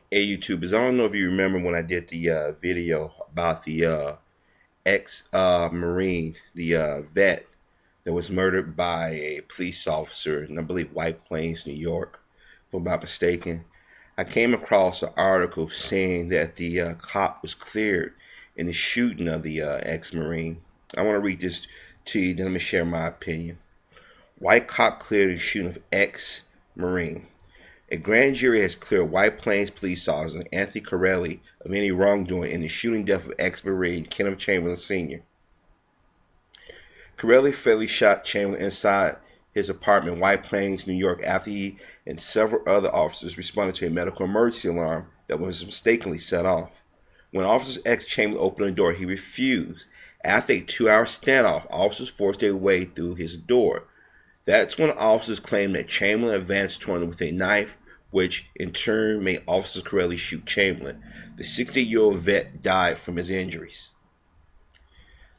Hey YouTubers, I don't know if you remember when I did the video about the ex-Marine, the vet that was murdered by a police officer in, I believe, White Plains, New York, if I'm not mistaken. I came across an article saying that the cop was cleared in the shooting of the ex-Marine. I want to read this to you, then I'm going to share my opinion. White cop cleared in the shooting of ex-Marine. A grand jury has cleared White Plains police officer Anthony Corelli of any wrongdoing in the shooting death of ex-Marine Kenneth Chamberlain Sr. Corelli fatally shot Chamberlain inside his apartment in White Plains, New York, after he and several other officers responded to a medical emergency alarm that was mistakenly set off. When officers asked Chamberlain to open the door, he refused. After a 2-hour standoff, officers forced their way through his door. That's when officers claimed that Chamberlain advanced toward them with a knife, which in turn made Officer Corelli shoot Chamberlain. The 60-year-old vet died from his injuries.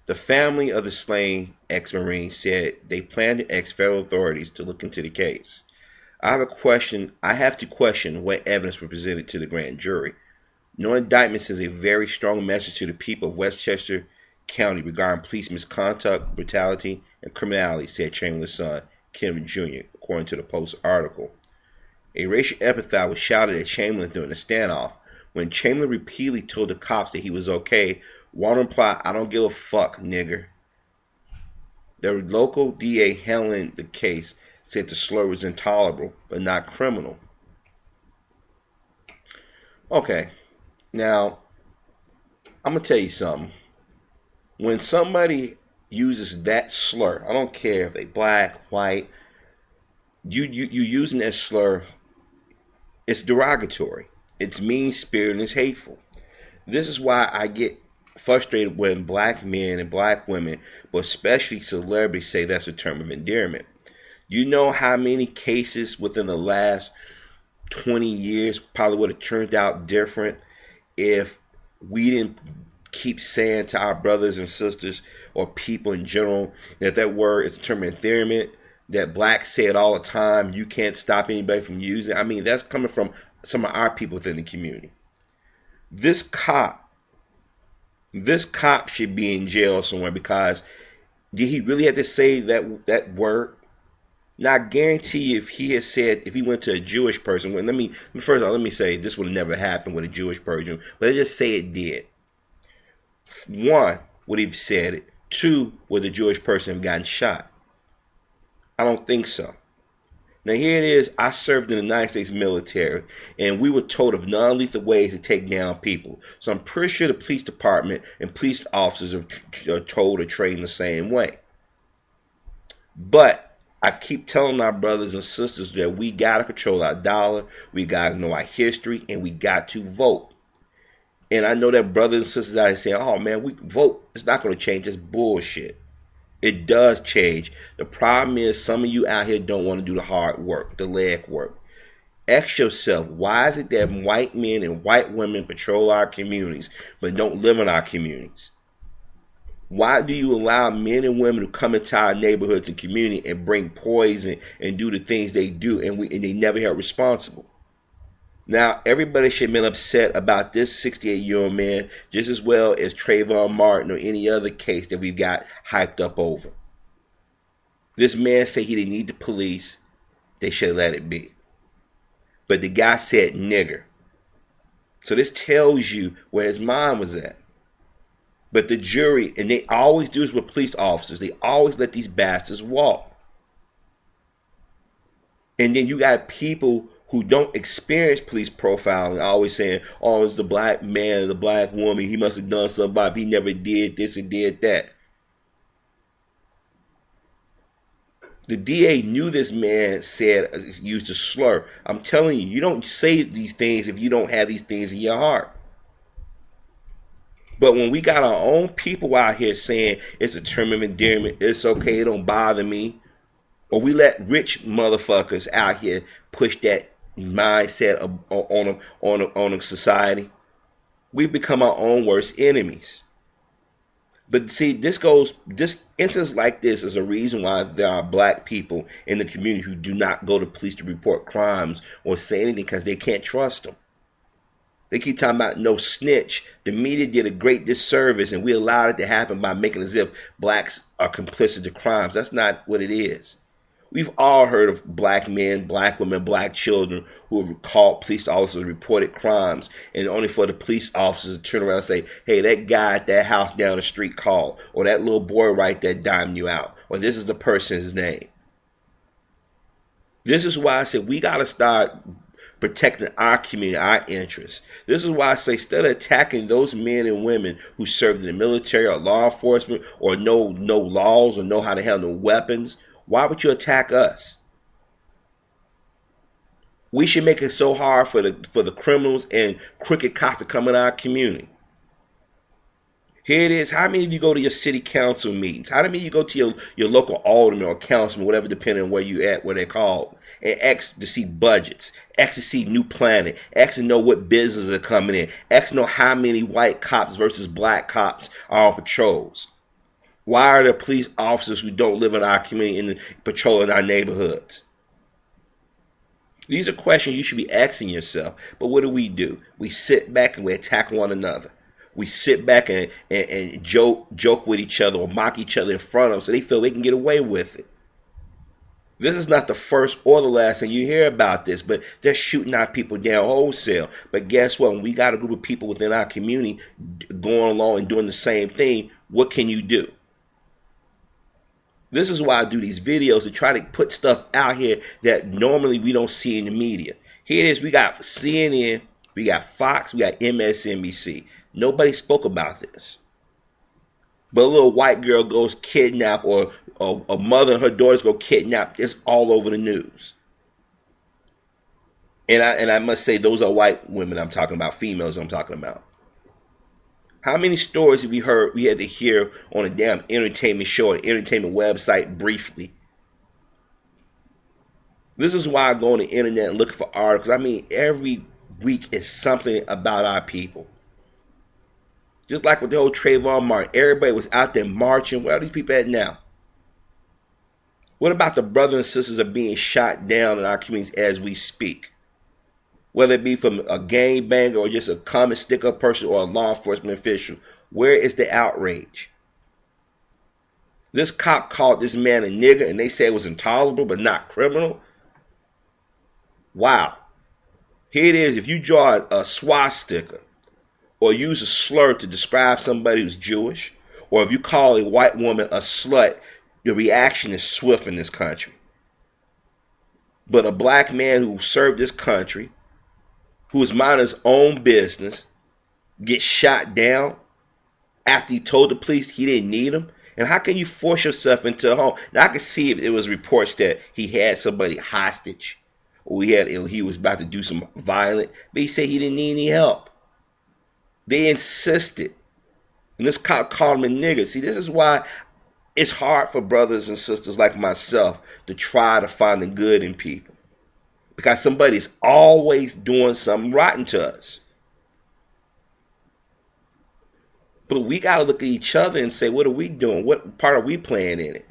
The family of the slain ex-Marine said they plan to ask federal authorities to look into the case. I have to question what evidence was presented to the grand jury. No indictment sends a very strong message to the people of Westchester County regarding police misconduct, brutality, and criminality, said Chamberlain's son, Kenneth Jr., according to the Post article. A racial epithet was shouted at Chamberlain during the standoff. When Chamberlain repeatedly told the cops that he was okay, Warner replied, "I don't give a fuck, nigger." The local DA handling the case said the slur was intolerable, but not criminal. Okay, now, I'm going to tell you something. When somebody uses that slur, I don't care if they black, white, you using that slur, it's derogatory. It's mean-spirited and it's hateful. This is why I get frustrated when black men and black women, but especially celebrities, say that's a term of endearment. You know how many cases within the last 20 years probably would have turned out different if we didn't keep saying to our brothers and sisters or people in general that that word is a term of endearment, that blacks say it all the time, you can't stop anybody from using it. I mean, that's coming from some of our people within the community. This cop should be in jail somewhere because did he really have to say that word? Now, I guarantee you, if he went to a Jewish person, let me say this would have never happened with a Jewish person, but let's just say it did. One, would he have said it? Two, would the Jewish person have gotten shot? I don't think so. Now here it is, I served in the United States military, and we were told of non-lethal ways to take down people. So I'm pretty sure the police department and police officers are told or trained the same way. But I keep telling our brothers and sisters that we got to control our dollar, we got to know our history, and we got to vote. And I know that brothers and sisters out there saying, oh man, we vote, it's not going to change, it's bullshit. It does change. The problem is some of you out here don't want to do the hard work, the leg work. Ask yourself, why is it that white men and white women patrol our communities but don't live in our communities? Why do you allow men and women to come into our neighborhoods and community and bring poison and do the things they do and they never held responsible? Now, everybody should have been upset about this 68-year-old man just as well as Trayvon Martin or any other case that we've got hyped up over. This man said he didn't need the police. They should have let it be. But the guy said nigger. So this tells you where his mind was at. But the jury, and they always do this with police officers, they always let these bastards walk. And then you got people who don't experience police profiling, always saying, oh, it's the black man, the black woman, he must have done something about it, he never did this and did that. The DA knew this man used a slur. I'm telling you, you don't say these things if you don't have these things in your heart. But when we got our own people out here saying it's a term of endearment, it's okay, it don't bother me, or we let rich motherfuckers out here push that mindset on a society, we've become our own worst enemies. But see, this instance like this is a reason why there are black people in the community who do not go to police to report crimes or say anything because they can't trust them. They keep talking about no snitch. The media did a great disservice, and we allowed it to happen by making as if blacks are complicit to crimes. That's not what it is. We've all heard of black men, black women, black children who have called police officers, reported crimes, and only for the police officers to turn around and say, hey, that guy at that house down the street called, or that little boy right there dimed you out, or this is the person's name. This is why I said we got to start protecting our community, our interests. This is why I say instead of attacking those men and women who served in the military or law enforcement or know laws or know how to handle weapons, why would you attack us? We should make it so hard for the criminals and crooked cops to come in our community. Here it is. How many of you go to your city council meetings? How many of you go to your local alderman or councilman, whatever, depending on where you at, where they're called, and ask to see budgets, ask to see new planning, ask to know what businesses are coming in, ask to know how many white cops versus black cops are on patrols. Why are there police officers who don't live in our community and patrolling our neighborhoods? These are questions you should be asking yourself. But what do? We sit back and we attack one another. We sit back and joke with each other or mock each other in front of them so they feel they can get away with it. This is not the first or the last time you hear about this, but they're shooting our people down wholesale. But guess what? When we got a group of people within our community going along and doing the same thing, what can you do? This is why I do these videos, to try to put stuff out here that normally we don't see in the media. Here it is. We got CNN, we got Fox, we got MSNBC. Nobody spoke about this. But a little white girl goes kidnapped, or a mother and her daughters go kidnapped. It's all over the news. And I must say, those are white women I'm talking about, females I'm talking about. How many stories have we heard, we had to hear on a damn entertainment show, an entertainment website briefly? This is why I go on the internet and look for articles. I mean, every week is something about our people. Just like with the whole Trayvon Martin, everybody was out there marching. Where are these people at now? What about the brothers and sisters that are being shot down in our communities as we speak? Whether it be from a gangbanger or just a common stick-up person or a law enforcement official. Where is the outrage? This cop called this man a nigger and they said it was intolerable but not criminal. Wow. Here it is. If you draw a swastika or use a slur to describe somebody who's Jewish, or if you call a white woman a slut, the reaction is swift in this country. But a black man who served this country, who is minding his own business, gets shot down after he told the police he didn't need him? And how can you force yourself into a home? Now, I can see if it was reports that he had somebody hostage, or he was about to do some violent, but he said he didn't need any help. They insisted. And this cop called him a nigger. See, this is why it's hard for brothers and sisters like myself to try to find the good in people. Because somebody's always doing something rotten to us. But we got to look at each other and say, what are we doing? What part are we playing in it?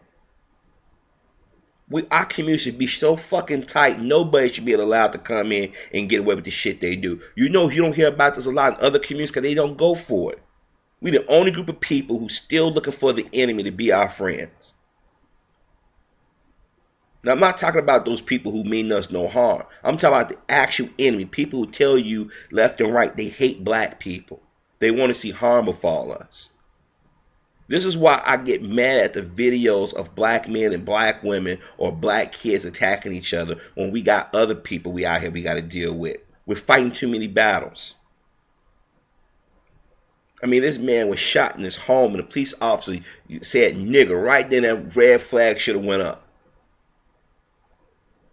Our community should be so fucking tight, nobody should be allowed to come in and get away with the shit they do. You know, you don't hear about this a lot in other communities because they don't go for it. We the only group of people who's still looking for the enemy to be our friends. Now, I'm not talking about those people who mean us no harm. I'm talking about the actual enemy, people who tell you left and right they hate black people. They want to see harm befall us. This is why I get mad at the videos of black men and black women or black kids attacking each other when we got other people we got to deal with. We're fighting too many battles. I mean, this man was shot in his home and the police officer said nigger. Right then, that red flag should have went up.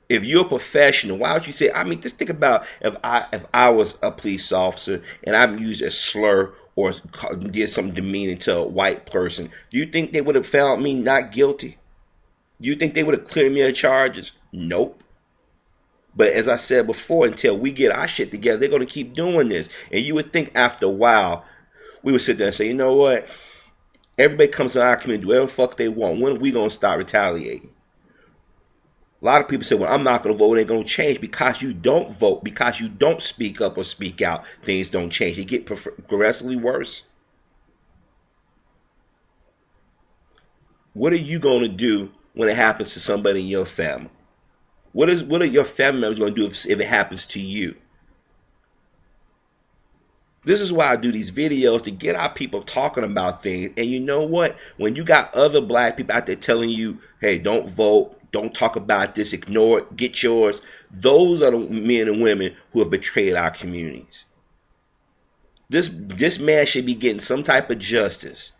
If you're a professional, why would you say, I mean, just think about if I was a police officer and I used a slur or did something demeaning to a white person. Do you think they would have found me not guilty? Do you think they would have cleared me of charges? Nope. But as I said before, until we get our shit together, they're going to keep doing this. And you would think after a while, we would sit there and say, you know what? Everybody comes to our community, do whatever the fuck they want. When are we going to start retaliating? A lot of people say, well, I'm not going to vote. It ain't going to change. Because you don't vote, because you don't speak up or speak out, things don't change. They get progressively worse. What are you going to do when it happens to somebody in your family? What are your family members going to do if it happens to you? This is why I do these videos, to get our people talking about things. And you know what? When you got other black people out there telling you, hey, don't vote, don't talk about this, ignore it, get yours. Those are the men and women who have betrayed our communities. This man should be getting some type of justice.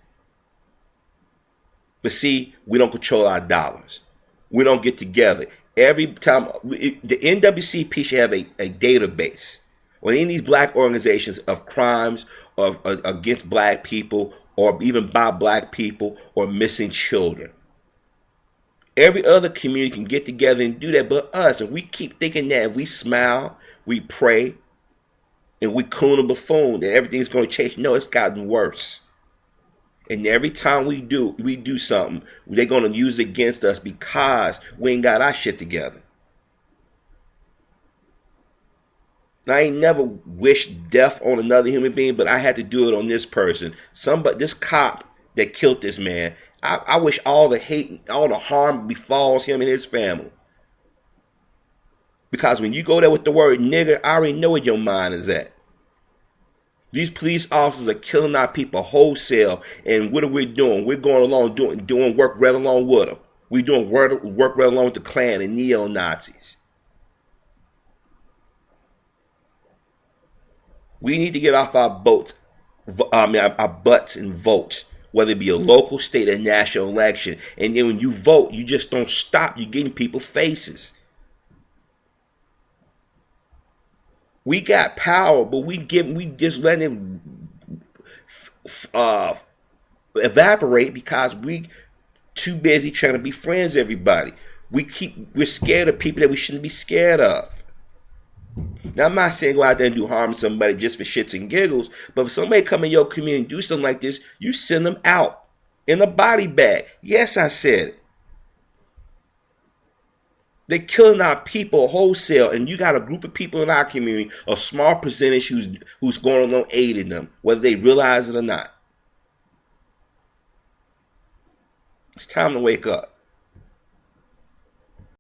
But see, we don't control our dollars. We don't get together. Every time, the NWCP should have a database on any of these black organizations of crimes against black people, or even by black people, or missing children. Every other community can get together and do that but us. And we keep thinking that if we smile, we pray, and we coon and buffoon, that everything's going to change. No, it's gotten worse. And every time we do something, they're going to use it against us because we ain't got our shit together. Now, I ain't never wished death on another human being, but I had to do it on this person. This cop that killed this man, I wish all the hate, all the harm befalls him and his family. Because when you go there with the word nigger, I already know where your mind is at. These police officers are killing our people wholesale, and what are we doing? We're going along doing work right along with them. We're doing work right along with the Klan and neo-Nazis. We need to get off our butts and vote, whether it be a local, state, or national election. And then when you vote, you just don't stop. You're getting people faces. We got power, but we just let it evaporate because we too busy trying to be friends with everybody. We're scared of people that we shouldn't be scared of. Now, I'm not saying go out there and do harm to somebody just for shits and giggles, but if somebody come in your community and do something like this, you send them out in a body bag. Yes, I said it. They're killing our people wholesale, and you got a group of people in our community, a small percentage who's going along aiding them, whether they realize it or not. It's time to wake up.